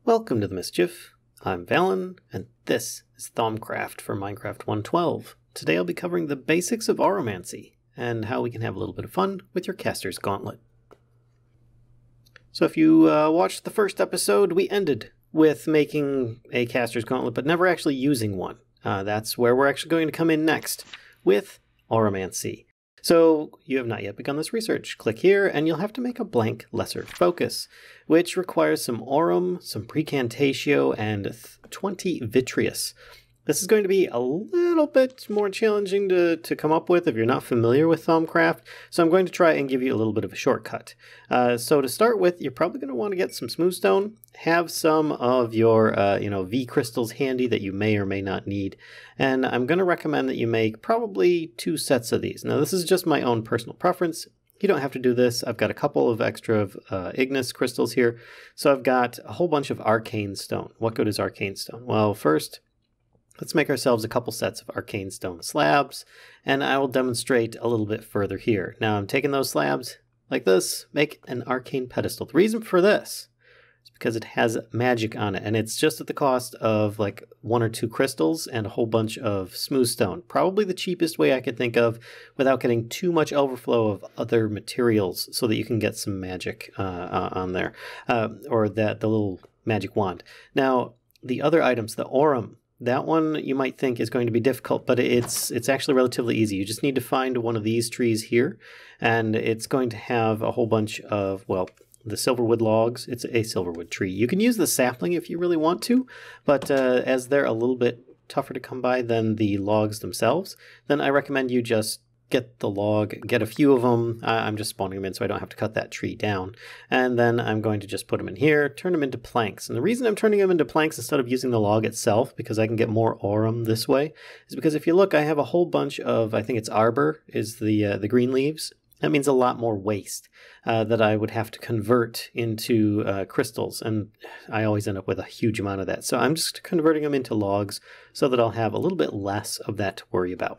Welcome to the Mischief. I'm Vallen, and this is Thaumcraft for Minecraft 1.12. Today I'll be covering the basics of Auramancy, and how we can have a little bit of fun with your caster's gauntlet. So if you watched the first episode, we ended with making a caster's gauntlet, but never actually using one. That's where we're actually going to come in next, with Auramancy. So you have not yet begun this research. Click here and you'll have to make a blank lesser focus, which requires some aurum, some precantatio, and 20 vitreous. This is going to be a little bit more challenging to come up with if you're not familiar with Thaumcraft, so I'm going to try and give you a little bit of a shortcut. So to start with, you're probably going to want to get some smooth stone, have some of your V crystals handy that you may or may not need, and I'm going to recommend that you make probably 2 sets of these. Now this is just my own personal preference. You don't have to do this. I've got a couple of extra Ignis crystals here, so I've got a whole bunch of arcane stone. What good is arcane stone? Well, first, let's make ourselves a couple sets of arcane stone slabs, and I will demonstrate a little bit further here. Now I'm taking those slabs like this, make an arcane pedestal. The reason for this is because it has magic on it, and it's just at the cost of like 1 or 2 crystals and a whole bunch of smooth stone. Probably the cheapest way I could think of without getting too much overflow of other materials so that you can get some magic on there, or the little magic wand. Now the other items, the aurum, that one you might think is going to be difficult, but it's actually relatively easy. You just need to find one of these trees here, and it's going to have a whole bunch of, well, the silverwood logs. It's a silverwood tree. You can use the sapling if you really want to, but as they're a little bit tougher to come by than the logs themselves, then I recommend you just get the log, get a few of them. I'm just spawning them in so I don't have to cut that tree down. And then I'm going to just put them in here, turn them into planks. And the reason I'm turning them into planks instead of using the log itself, because I can get more aurum this way, is because if you look, I have a whole bunch of, I think it's arbor, is the green leaves. That means a lot more waste that I would have to convert into crystals, and I always end up with a huge amount of that. So I'm just converting them into logs so that I'll have a little bit less of that to worry about.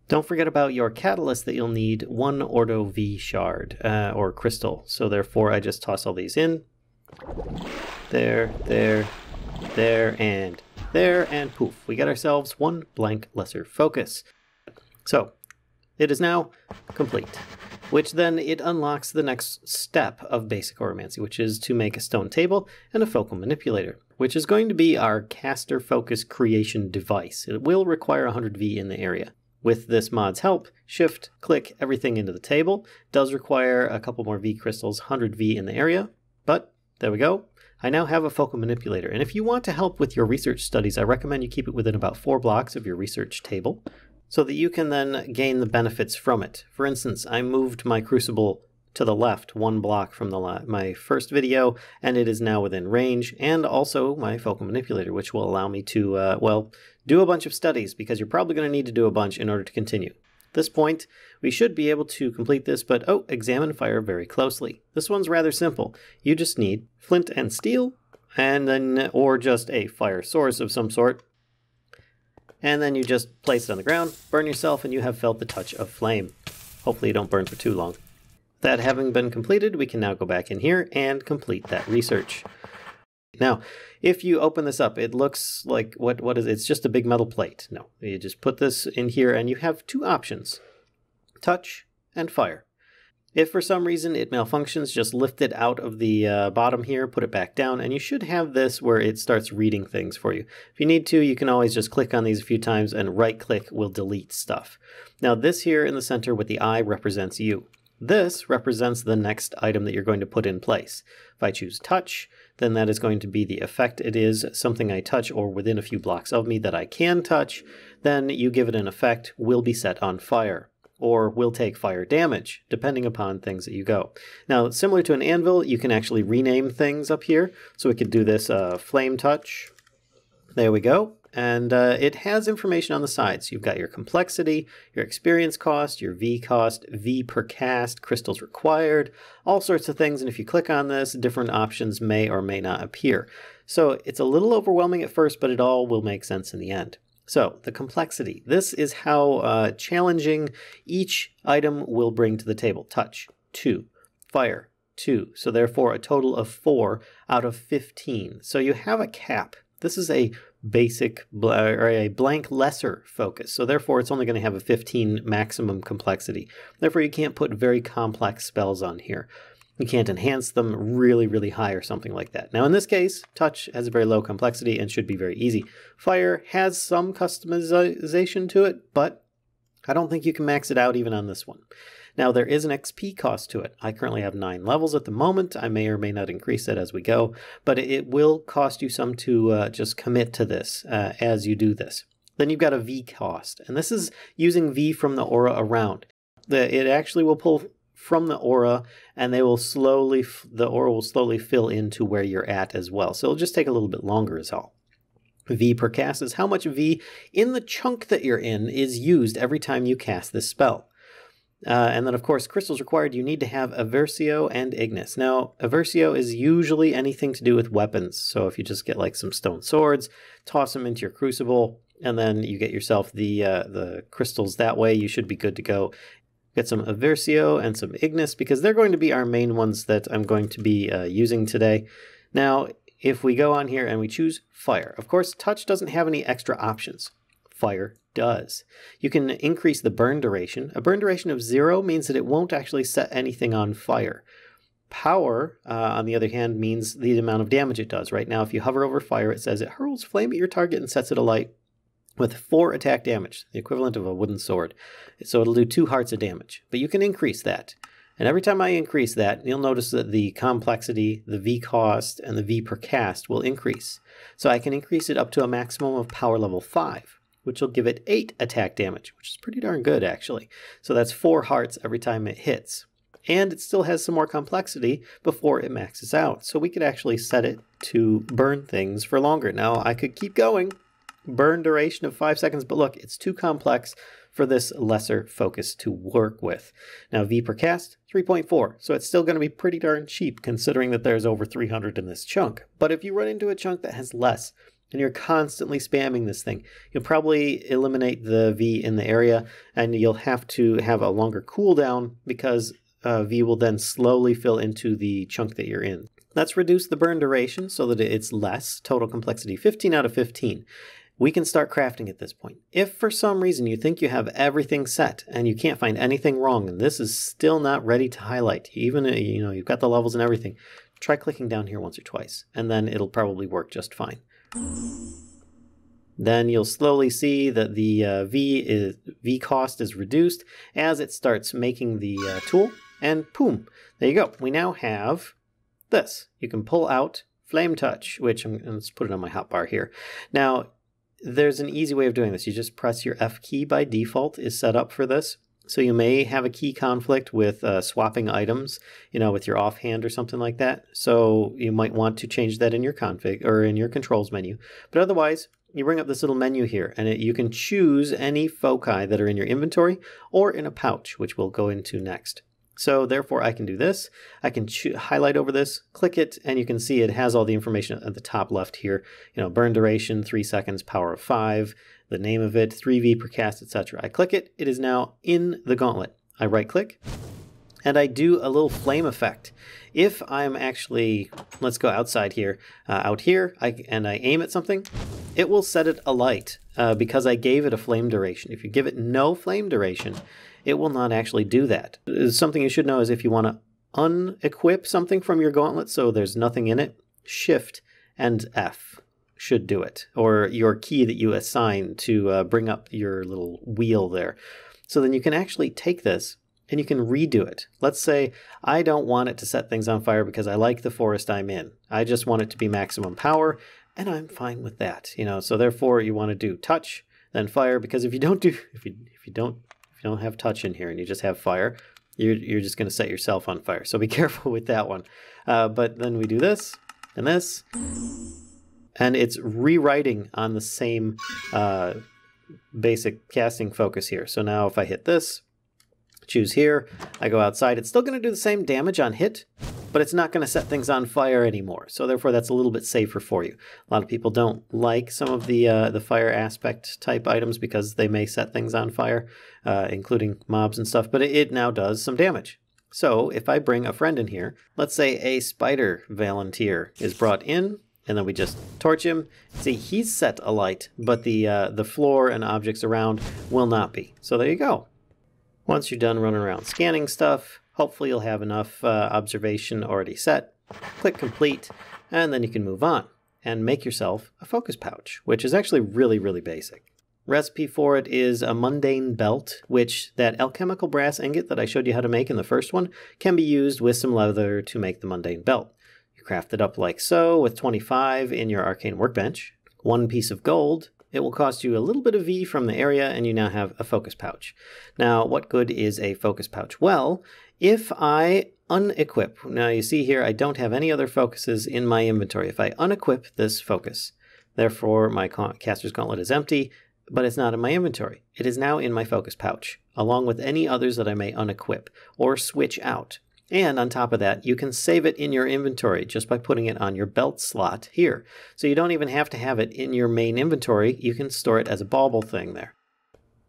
Don't forget about your catalyst that you'll need 1 Ordo V shard, or crystal. So therefore I just toss all these in. There, and poof. We get ourselves 1 blank lesser focus. So it is now complete, which then it unlocks the next step of basic Auramancy, which is to make a stone table and a focal manipulator, which is going to be our caster focus creation device. It will require 100 V in the area. With this mod's help, shift click everything into the table. It does require a couple more V crystals, 100 V in the area, but there we go. I now have a focal manipulator, and if you want to help with your research studies, I recommend you keep it within about 4 blocks of your research table so that you can then gain the benefits from it. For instance, I moved my crucible to the left 1 block from my first video, and it is now within range, and also my focal manipulator, which will allow me to, well, do a bunch of studies, because you're probably going to need to do a bunch in order to continue. At this point, we should be able to complete this, but examine fire very closely. This one's rather simple. You just need flint and steel, and then, or just a fire source of some sort, and then you just place it on the ground, burn yourself, and you have felt the touch of flame. Hopefully you don't burn for too long. That having been completed, we can now go back in here and complete that research. Now, if you open this up, it looks like, what is it? It's just a big metal plate. No, you just put this in here and you have 2 options, touch and fire. If for some reason it malfunctions, just lift it out of the bottom here, put it back down, and you should have this where it starts reading things for you. If you need to, you can always just click on these a few times, and right click will delete stuff. Now this here in the center with the eye represents you. This represents the next item that you're going to put in place. If I choose touch, then that is going to be the effect. It is something I touch or within a few blocks of me that I can touch. Then you give it an effect, will be set on fire, or will take fire damage, depending upon things that you go. Now, similar to an anvil, you can actually rename things up here. So we could do this flame touch. There we go. And it has information on the sides. You've got your complexity, your experience cost, your V cost, V per cast, crystals required, all sorts of things. And if you click on this, different options may or may not appear. So it's a little overwhelming at first, but it all will make sense in the end. So the complexity, this is how challenging each item will bring to the table. Touch, 2. Fire, 2. So therefore a total of 4 out of 15. So you have a cap. This is a basic or a blank lesser focus. So therefore it's only going to have a 15 maximum complexity. Therefore you can't put very complex spells on here. You can't enhance them really, really high or something like that. Now in this case, touch has a very low complexity and should be very easy. Fire has some customization to it, but I don't think you can max it out even on this one. Now there is an XP cost to it. I currently have 9 levels at the moment. I may or may not increase it as we go, but it will cost you some to just commit to this as you do this. Then you've got a V cost, and this is using V from the aura around. It actually will pull from the aura, and the aura will slowly fill into where you're at as well. So it'll just take a little bit longer is all. V per cast is how much V in the chunk that you're in is used every time you cast this spell. And then, of course, crystals required, you need to have Aversio and Ignis. Now, Aversio is usually anything to do with weapons. So if you just get like some stone swords, toss them into your crucible, and then you get yourself the crystals that way, you should be good to go. Get some Aversio and some Ignis, because they're going to be our main ones that I'm going to be using today. Now, if we go on here and we choose Fire, of course, Touch doesn't have any extra options. Fire does. You can increase the burn duration. A burn duration of 0 means that it won't actually set anything on fire. Power, on the other hand, means the amount of damage it does. Right now, if you hover over fire, it says it hurls flame at your target and sets it alight with 4 attack damage, the equivalent of a wooden sword. So it'll do 2 hearts of damage, but you can increase that. And every time I increase that, you'll notice that the complexity, the V cost, and the V per cast will increase. So I can increase it up to a maximum of power level 5. Which will give it 8 attack damage, which is pretty darn good, actually. So that's 4 hearts every time it hits. And it still has some more complexity before it maxes out. So we could actually set it to burn things for longer. Now, I could keep going. Burn duration of 5 seconds, but look, it's too complex for this lesser focus to work with. Now, V per cast, 3.4. So it's still going to be pretty darn cheap, considering that there's over 300 in this chunk. But if you run into a chunk that has less, and you're constantly spamming this thing, you'll probably eliminate the V in the area, and you'll have to have a longer cooldown because V will then slowly fill into the chunk that you're in. Let's reduce the burn duration so that it's less. Total complexity 15 out of 15. We can start crafting at this point. If for some reason you think you have everything set and you can't find anything wrong, and this is still not ready to highlight, even you've got the levels and everything, try clicking down here once or twice, and then it'll probably work just fine. Then you'll slowly see that the V cost is reduced as it starts making the tool, and boom, there you go. We now have this. You can pull out Flame Touch, which let's put it on my hotbar here. Now, there's an easy way of doing this. You just press your F key by default is set up for this. So you may have a key conflict with swapping items, with your offhand or something like that. So you might want to change that in your config or in your controls menu. But otherwise, you bring up this little menu here, and you can choose any foci that are in your inventory or in a pouch, which we'll go into next. So therefore, I can do this. I can highlight over this, click it, and you can see it has all the information at the top left here. Burn duration, 3 seconds, power of 5. The name of it, 3V per cast, etc. I click it, it is now in the gauntlet. I right click, and I do a little flame effect. If I'm actually, let's go outside here, out here, and I aim at something, it will set it alight because I gave it a flame duration. If you give it no flame duration, it will not actually do that. Something you should know is if you want to unequip something from your gauntlet so there's nothing in it, Shift and F should do it, or your key that you assign to bring up your little wheel there. So then you can actually take this and you can redo it. Let's say I don't want it to set things on fire because I like the forest I'm in. I just want it to be maximum power, and I'm fine with that. So therefore you want to do touch, then fire, because if you don't have touch in here and you just have fire, you're just going to set yourself on fire. So be careful with that one. But then we do this and this. And it's rewriting on the same basic casting focus here. So now if I hit this, choose here, I go outside, it's still going to do the same damage on hit, but it's not going to set things on fire anymore. So therefore that's a little bit safer for you. A lot of people don't like some of the fire aspect type items because they may set things on fire, including mobs and stuff, but it now does some damage. So if I bring a friend in here, let's say a spider volunteer is brought in, and then we just torch him. See, he's set alight, but the floor and objects around will not be. So there you go. Once you're done running around scanning stuff, hopefully you'll have enough observation already set. Click complete, and then you can move on and make yourself a focus pouch, which is actually really, really basic. Recipe for it is a mundane belt, which that alchemical brass ingot that I showed you how to make in the first one can be used with some leather to make the mundane belt. You craft it up like so with 25 in your arcane workbench. 1 piece of gold. It will cost you a little bit of V from the area, and you now have a focus pouch. Now, what good is a focus pouch? Well, if I unequip, now you see here I don't have any other focuses in my inventory. If I unequip this focus, therefore my caster's gauntlet is empty, but it's not in my inventory. It is now in my focus pouch, along with any others that I may unequip or switch out. And on top of that, you can save it in your inventory just by putting it on your belt slot here. So you don't even have to have it in your main inventory. You can store it as a bauble thing there.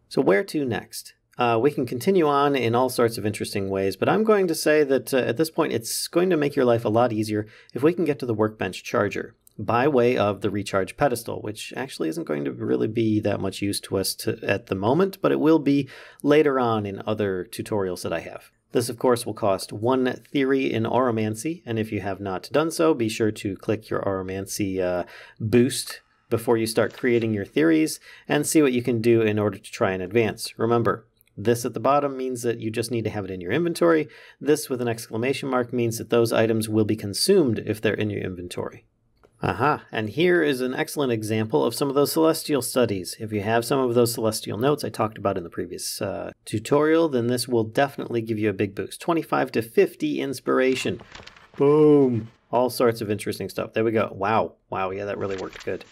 So where to next? We can continue on in all sorts of interesting ways, but I'm going to say that at this point, it's going to make your life a lot easier if we can get to the workbench charger by way of the recharge pedestal, which actually isn't going to really be that much use to us at the moment, but it will be later on in other tutorials that I have. This, of course, will cost 1 theory in Auramancy, and if you have not done so, be sure to click your Auramancy boost before you start creating your theories and see what you can do in order to try and advance. Remember, this at the bottom means that you just need to have it in your inventory. This with an exclamation mark means that those items will be consumed if they're in your inventory. Aha, and here is an excellent example of some of those celestial studies. If you have some of those celestial notes I talked about in the previous tutorial, then this will definitely give you a big boost. 25 to 50 inspiration. Boom. All sorts of interesting stuff. There we go. Wow. Wow, yeah, that really worked good.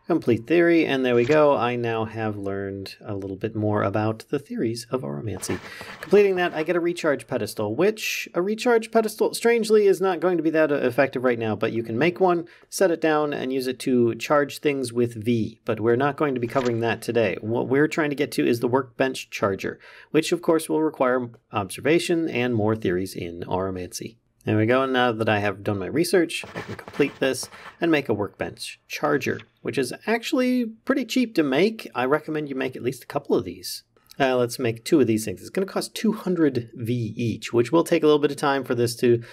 Complete theory, and there we go. I now have learned a little bit more about the theories of Auramancy. Completing that, I get a recharge pedestal, which a recharge pedestal, strangely, is not going to be that effective right now, but you can make one, set it down, and use it to charge things with V, but we're not going to be covering that today. What we're trying to get to is the workbench charger, which of course will require observation and more theories in Auramancy. There we go, and now that I have done my research, I can complete this and make a workbench charger, which is actually pretty cheap to make. I recommend you make at least a couple of these. Let's make 2 of these things. It's going to cost 200 V each, which will take a little bit of time for this to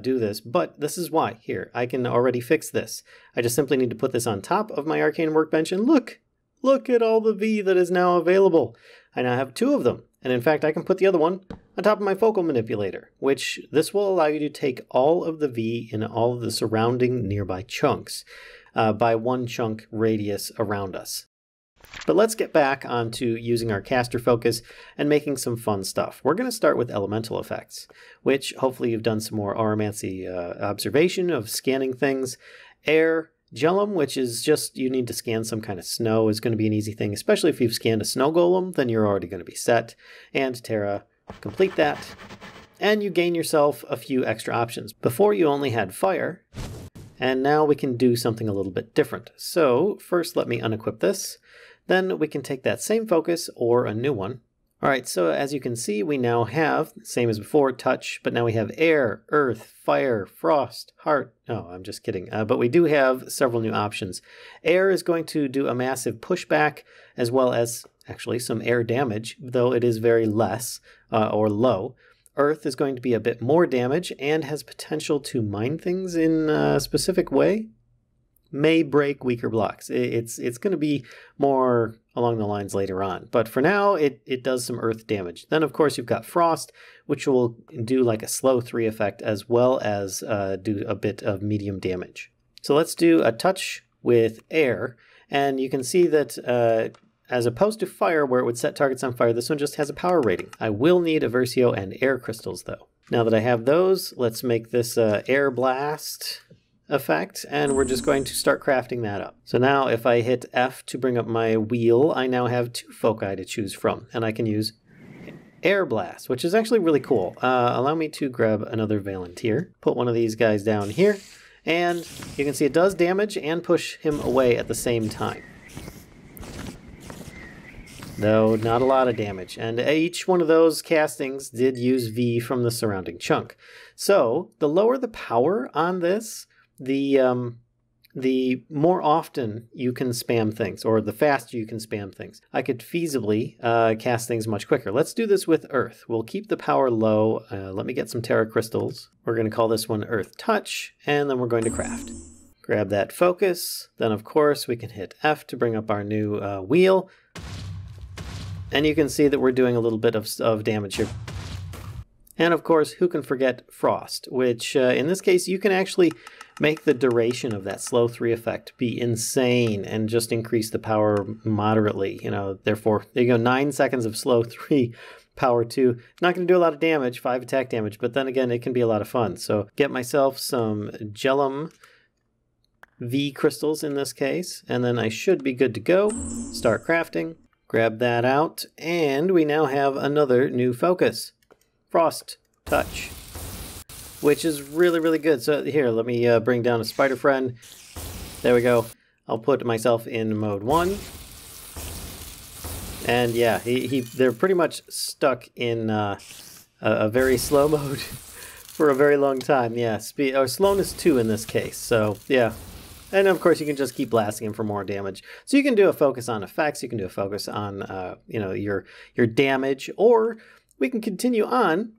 do this, but this is why. Here, I can already fix this. I just simply need to put this on top of my arcane workbench, and look at all the V that is now available. I now have 2 of them. And in fact, I can put the other one on top of my focal manipulator, which this will allow you to take all of the V in all of the surrounding nearby chunks by 1 chunk radius around us. But let's get back onto using our caster focus and making some fun stuff. We're going to start with elemental effects, which hopefully you've done some more Auramancy observation of scanning things. Air, Gelum, which is just you need to scan some kind of snow, is going to be an easy thing, especially if you've scanned a snow golem, then you're already going to be set. And Terra, complete that, and you gain yourself a few extra options. Before you only had fire, and now we can do something a little bit different. So first let me unequip this, then we can take that same focus or a new one. Alright, so as you can see, we now have, same as before, touch, but now we have air, earth, fire, frost, heart. No, I'm just kidding. But we do have several new options. Air is going to do a massive pushback, as well as actually some air damage, though it is very less or low. Earth is going to be a bit more damage and has potential to mine things in a specific way. May break weaker blocks. It's going to be more along the lines later on. But for now, it does some earth damage. Then, of course, you've got frost, which will do like a slow 3 effect, as well as do a bit of medium damage. So let's do a touch with air. And you can see that as opposed to fire, where it would set targets on fire, this one just has a power rating. I will need a Versio and air crystals, though. Now that I have those, let's make this air blast effect, and we're just going to start crafting that up. So now if I hit F to bring up my wheel, I now have 2 foci to choose from, and I can use Air Blast, which is actually really cool. Allow me to grab another Volunteer, put one of these guys down here, and you can see it does damage and push him away at the same time. though not a lot of damage. And each one of those castings did use V from the surrounding chunk. So the lower the power on this, the more often you can spam things, or the faster you can spam things. I could feasibly cast things much quicker. Let's do this with Earth. We'll keep the power low. Let me get some Terra Crystals. We're going to call this one Earth Touch, and then we're going to craft. Grab that focus. Then, of course, we can hit F to bring up our new wheel. And you can see that we're doing a little bit of damage here. And, of course, who can forget Frost, which in this case, you can actually make the duration of that slow 3 effect be insane and just increase the power moderately. You know, therefore, there you go, 9 seconds of slow 3, power 2. Not going to do a lot of damage, 5 attack damage, but then again, it can be a lot of fun. So get myself some Gellum V crystals in this case, and then I should be good to go. Start crafting, grab that out, and we now have another new focus. Frost Touch, which is really, really good. So here, let me bring down a spider friend. There we go. I'll put myself in mode 1. And yeah, they're pretty much stuck in a very slow mode for a very long time. Yeah, slowness 2 in this case. So yeah. And of course, you can just keep blasting him for more damage. So you can do a focus on effects. You can do a focus on you know, your damage, or we can continue on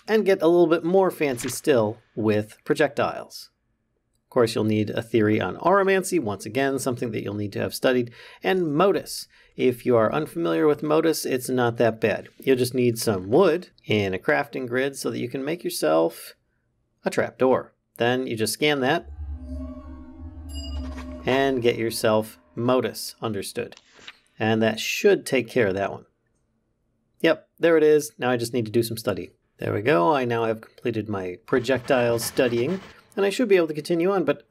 and get a little bit more fancy still with projectiles. Of course, you'll need a theory on Auramancy, once again, something that you'll need to have studied, and modus. If you are unfamiliar with modus, it's not that bad. You'll just need some wood in a crafting grid so that you can make yourself a trapdoor. Then you just scan that and get yourself modus, understood. And that should take care of that one. Yep, there it is. Now I just need to do some studying. There we go. I now have completed my projectile studying, and I should be able to continue on, but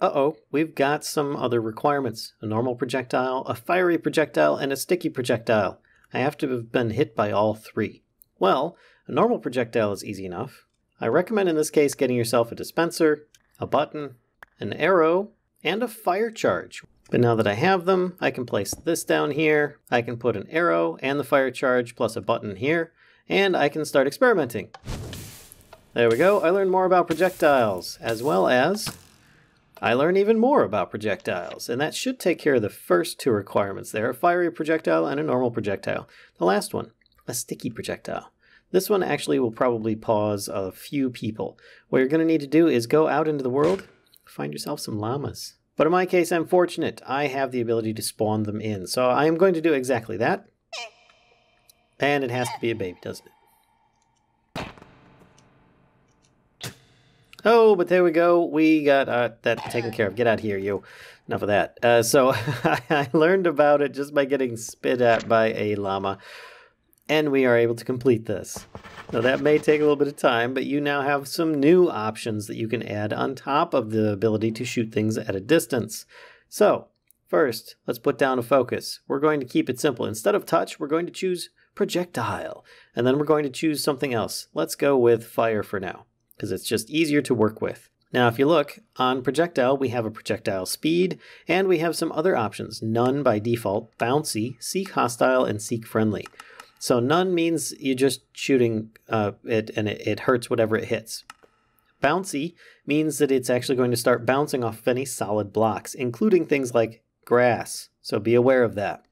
we've got some other requirements. A normal projectile, a fiery projectile, and a sticky projectile. I have to have been hit by all 3. Well, a normal projectile is easy enough. I recommend in this case getting yourself a dispenser, a button, an arrow, and a fire charge. But now that I have them, I can place this down here. I can put an arrow and the fire charge plus a button here, and I can start experimenting. There we go. I learned more about projectiles, as well as I learn even more about projectiles, and that should take care of the first 2 requirements there, a fiery projectile and a normal projectile. The last one, a sticky projectile. This one actually will probably pause a few people. What you're going to need to do is go out into the world, find yourself some llamas. But in my case, I'm fortunate. I have the ability to spawn them in, so I am going to do exactly that. And it has to be a baby, doesn't it? Oh, but there we go. We got that taken care of. Get out of here, you. Enough of that. So I learned about it just by getting spit at by a llama. And we are able to complete this. Now that may take a little bit of time, but you now have some new options that you can add on top of the ability to shoot things at a distance. So, first, let's put down a focus. We're going to keep it simple. Instead of touch, we're going to choose projectile. And then we're going to choose something else. Let's go with fire for now, because it's just easier to work with. Now, if you look on projectile, we have a projectile speed, and we have some other options. None by default, bouncy, seek hostile, and seek friendly. So none means you're just shooting it and it hurts whatever it hits. Bouncy means that it's actually going to start bouncing off of any solid blocks, including things like grass. So be aware of that.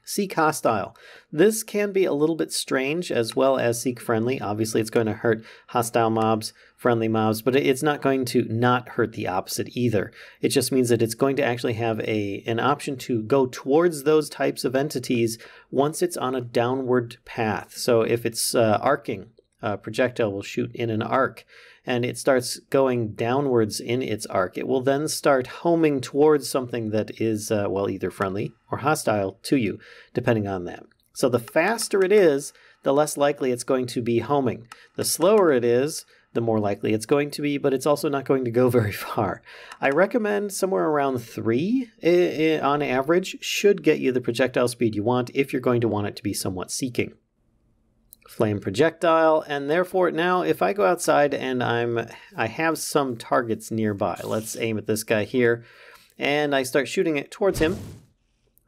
Seek hostile. This can be a little bit strange as well as seek friendly. Obviously, it's going to hurt hostile mobs, friendly mobs, but it's not going to not hurt the opposite either. It just means that it's going to actually have an option to go towards those types of entities once it's on a downward path. So if it's arcing, a projectile will shoot in an arc, and it starts going downwards in its arc. It will then start homing towards something that is, well, either friendly or hostile to you, depending on that. So the faster it is, the less likely it's going to be homing. The slower it is, the more likely it's going to be, but it's also not going to go very far. I recommend somewhere around 3 on average should get you the projectile speed you want if you're going to want it to be somewhat seeking. Flame projectile, and therefore now if I go outside and I have some targets nearby, let's aim at this guy here, and I start shooting it towards him,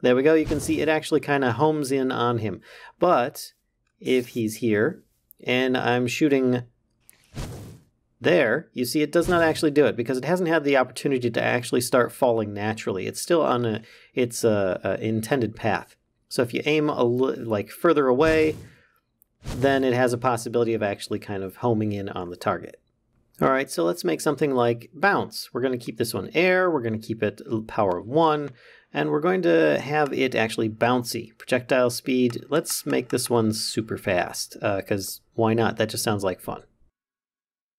There we go. You can see it actually kind of homes in on him. But if he's here and I'm shooting there, you see it does not actually do it because it hasn't had the opportunity to actually start falling naturally. It's still on its intended path. So if you aim like further away, then it has a possibility of actually kind of homing in on the target. All right, so let's make something like bounce. We're going to keep this one air, we're going to keep it power of 1, and we're going to have it actually bouncy. Projectile speed, let's make this one super fast, because why not? That just sounds like fun.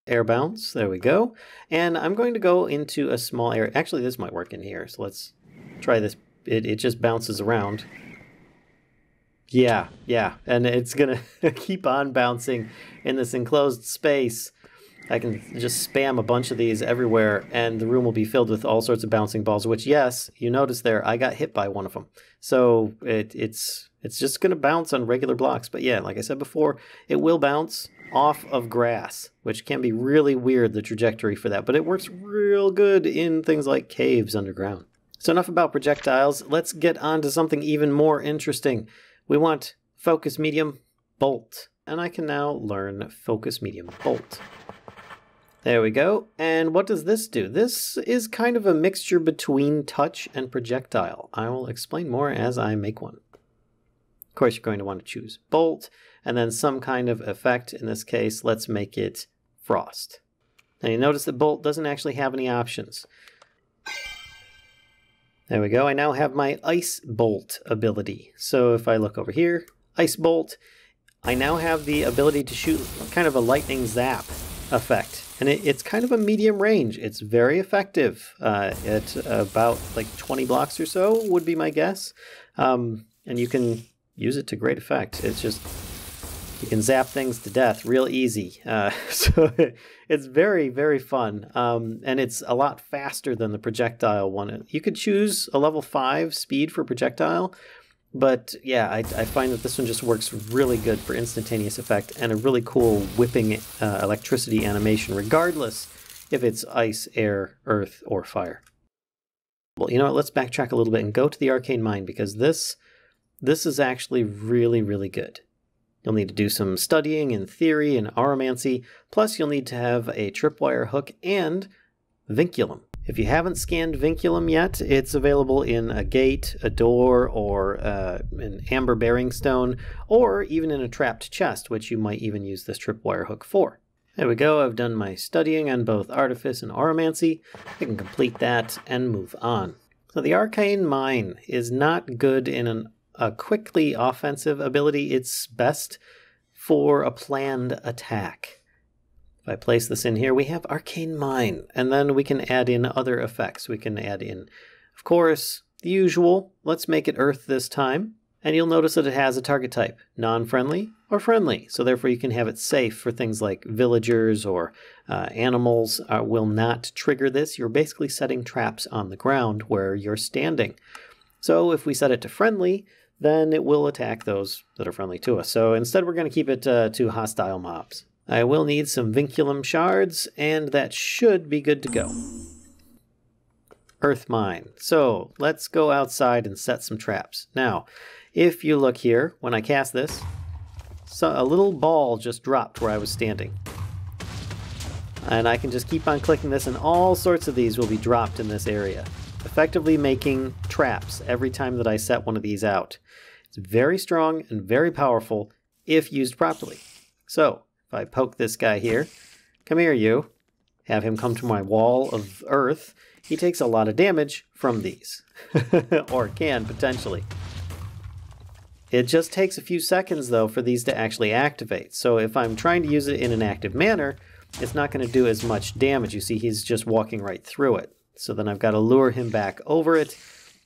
Air bounce, there we go. And I'm going to go into a small area. Actually, this might work in here, so let's try this. It just bounces around. Yeah, and it's going to keep on bouncing in this enclosed space. I can just spam a bunch of these everywhere, and the room will be filled with all sorts of bouncing balls, which, yes, you notice there, I got hit by one of them. So it's just going to bounce on regular blocks. But yeah, like I said before, it will bounce off of grass, which can be really weird, the trajectory for that. But it works real good in things like caves underground. So enough about projectiles. Let's get on to something even more interesting. We want focus medium bolt. And I can now learn focus medium bolt. There we go. And what does this do? This is kind of a mixture between touch and projectile. I will explain more as I make one. Of course, you're going to want to choose bolt and then some kind of effect. In this case, let's make it frost. Now you notice that bolt doesn't actually have any options. There we go. I now have my ice bolt ability. So if I look over here, ice bolt, I now have the ability to shoot kind of a lightning zap effect. And it's kind of a medium range. It's very effective at about like 20 blocks or so would be my guess. And you can use it to great effect. It's just, you can zap things to death real easy. So it's very, very fun. And it's a lot faster than the projectile one. You could choose a level 5 speed for projectile. But yeah, I find that this one just works really good for instantaneous effect and a really cool whipping electricity animation, regardless if it's ice, air, earth, or fire. Well, you know what? Let's backtrack a little bit and go to the Arcane Mine, because this is actually really, really good. You'll need to do some studying in theory and Auramancy, plus you'll need to have a tripwire hook and vinculum. If you haven't scanned vinculum yet, it's available in a gate, a door, or an amber bearing stone, or even in a trapped chest, which you might even use this tripwire hook for. There we go. I've done my studying on both Artifice and Auramancy. I can complete that and move on. So the Arcane Mine is not good in a quickly offensive ability. It's best for a planned attack. If I place this in here, we have Arcane Mine, and then we can add in other effects. We can add in, of course, the usual. Let's make it Earth this time. And you'll notice that it has a target type, non-friendly or friendly. So therefore you can have it safe for things like villagers or animals will not trigger this. You're basically setting traps on the ground where you're standing. So if we set it to friendly, then it will attack those that are friendly to us. So instead we're going to keep it to hostile mobs. I will need some vinculum shards, and that should be good to go. Earth Mine. So let's go outside and set some traps. Now, if you look here, when I cast this, so a little ball just dropped where I was standing. And I can just keep on clicking this, and all sorts of these will be dropped in this area, effectively making traps every time that I set one of these out. It's very strong and very powerful if used properly. So, if I poke this guy here, come here you, have him come to my wall of earth, he takes a lot of damage from these. Or can, potentially. It just takes a few seconds, though, for these to actually activate. So if I'm trying to use it in an active manner, it's not going to do as much damage. You see, he's just walking right through it. So then I've got to lure him back over it,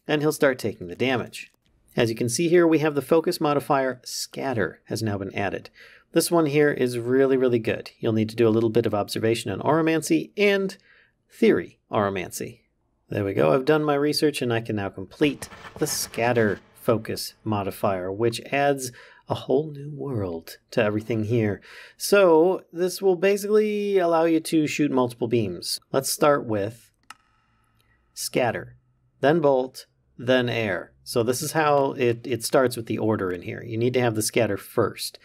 and he'll start taking the damage. As you can see here, we have the focus modifier, Scatter, has now been added. This one here is really, really good. You'll need to do a little bit of observation on Auramancy and theory Auramancy. There we go. I've done my research, and I can now complete the Scatter focus modifier, which adds a whole new world to everything here. So this will basically allow you to shoot multiple beams. Let's start with Scatter, then Bolt, then air. So this is how it starts with the order in here. You need to have the scatter first.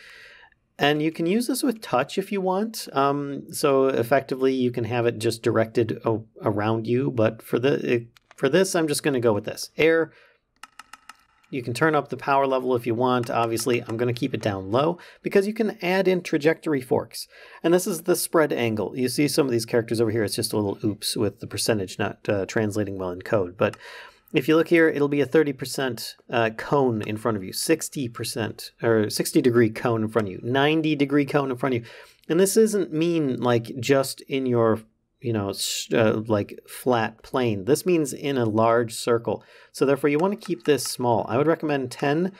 And you can use this with touch if you want. So effectively you can have it just directed around you. But for this, I'm just going to go with this. Air. You can turn up the power level if you want. Obviously, I'm going to keep it down low because you can add in trajectory forks. And this is the spread angle. You see some of these characters over here, it's just a little oops with the percentage not translating well in code. But if you look here, it'll be a 30% cone in front of you, 60% or 60 degree cone in front of you, 90 degree cone in front of you. And this doesn't mean like just in your like flat plane. This means in a large circle. So therefore you want to keep this small. I would recommend 10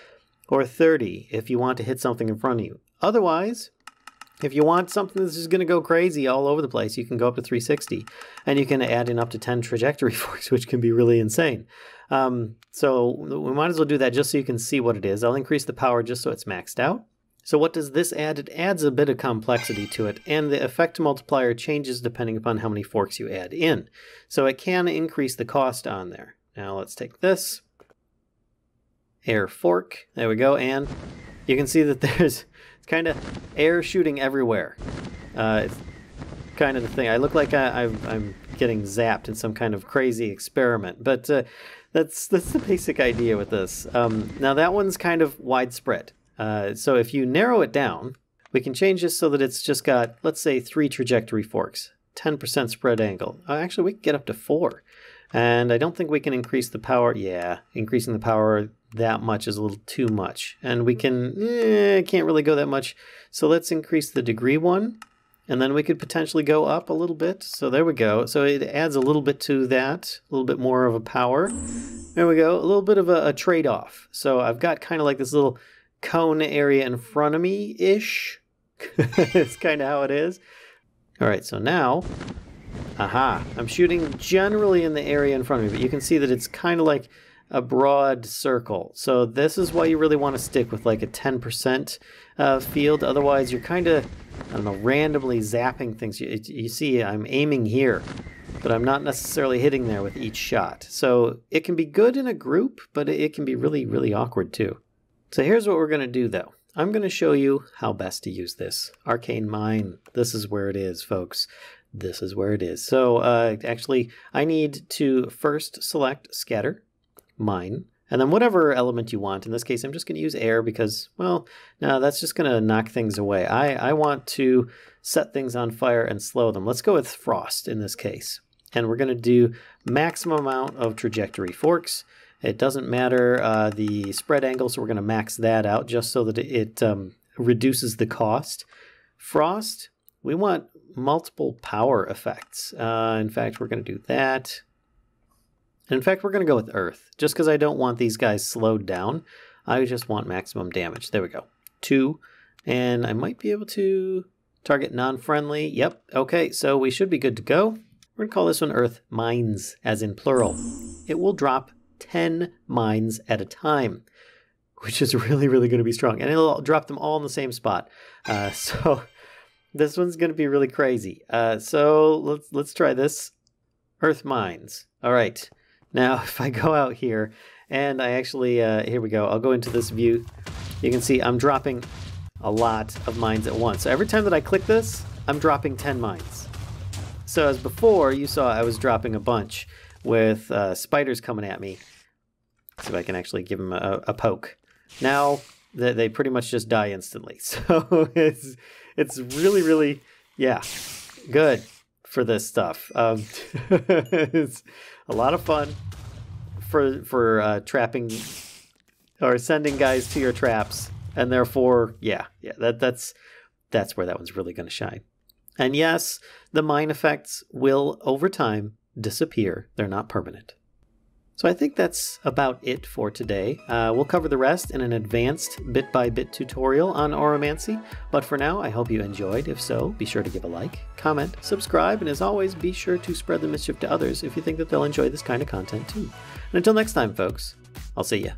or 30 if you want to hit something in front of you. Otherwise, if you want something that's just going to go crazy all over the place, you can go up to 360 and you can add in up to 10 trajectory forks, which can be really insane. So we might as well do that just so you can see what it is. I'll increase the power just so it's maxed out. So what does this add? It adds a bit of complexity to it, and the effect multiplier changes depending upon how many forks you add in. So it can increase the cost on there. Now let's take this, air fork, there we go, and you can see that there's kind of air shooting everywhere. It's kind of the thing. I look like I'm getting zapped in some kind of crazy experiment, but that's the basic idea with this. Now that one's kind of widespread. So if you narrow it down, we can change this so that it's just got, let's say, 3 trajectory forks, 10% spread angle. Actually, we can get up to 4. And I don't think we can increase the power. Yeah, increasing the power that much is a little too much. And we can, can't really go that much. So let's increase the degree one. And then we could potentially go up a little bit. So there we go. So it adds a little bit to that, a little bit more of a power. There we go, a little bit of a trade-off. So I've got kind of like this little cone area in front of me-ish. It's kind of how it is. All right, so now, I'm shooting generally in the area in front of me, but you can see that it's kind of like a broad circle. So this is why you really want to stick with like a 10% field. Otherwise, you're kind of, I don't know, randomly zapping things. You see, I'm aiming here, but I'm not necessarily hitting there with each shot. So it can be good in a group, but it can be really, really awkward too. So here's what we're going to do though. I'm going to show you how best to use this. Arcane Mine. This is where it is, folks. This is where it is. So actually, I need to first select Scatter, Mine, and then whatever element you want. In this case, I'm just going to use air because, well, no, that's just going to knock things away. I want to set things on fire and slow them. Let's go with frost in this case. And we're going to do maximum amount of trajectory forks. It doesn't matter the spread angle, so we're going to max that out just so that it reduces the cost. Frost, we want multiple power effects. In fact, we're going to do that. In fact, we're going to go with earth, just because I don't want these guys slowed down. I just want maximum damage. There we go. 2, and I might be able to target non-friendly. Yep, okay, so we should be good to go. We're going to call this one Earth Mines, as in plural. It will drop 10 mines at a time, which is really, really going to be strong. And it'll drop them all in the same spot. So this one's going to be really crazy. So let's try this. Earth Mines. All right. Now, if I go out here, and I actually, here we go. I'll go into this view. You can see I'm dropping a lot of mines at once. So every time that I click this, I'm dropping 10 mines. So as before, you saw I was dropping a bunch with spiders coming at me. See if I can actually give them a poke. Now they pretty much just die instantly. So it's really, really, yeah, good for this stuff. It's a lot of fun for trapping or sending guys to your traps, and therefore, yeah, that's where that one's really going to shine. And yes, the mine effects will over time disappear. They're not permanent. So I think that's about it for today. We'll cover the rest in an advanced bit-by-bit tutorial on Auramancy. But for now, I hope you enjoyed. If so, be sure to give a like, comment, subscribe, and as always, be sure to spread the mischief to others if you think that they'll enjoy this kind of content too. And until next time, folks, I'll see ya.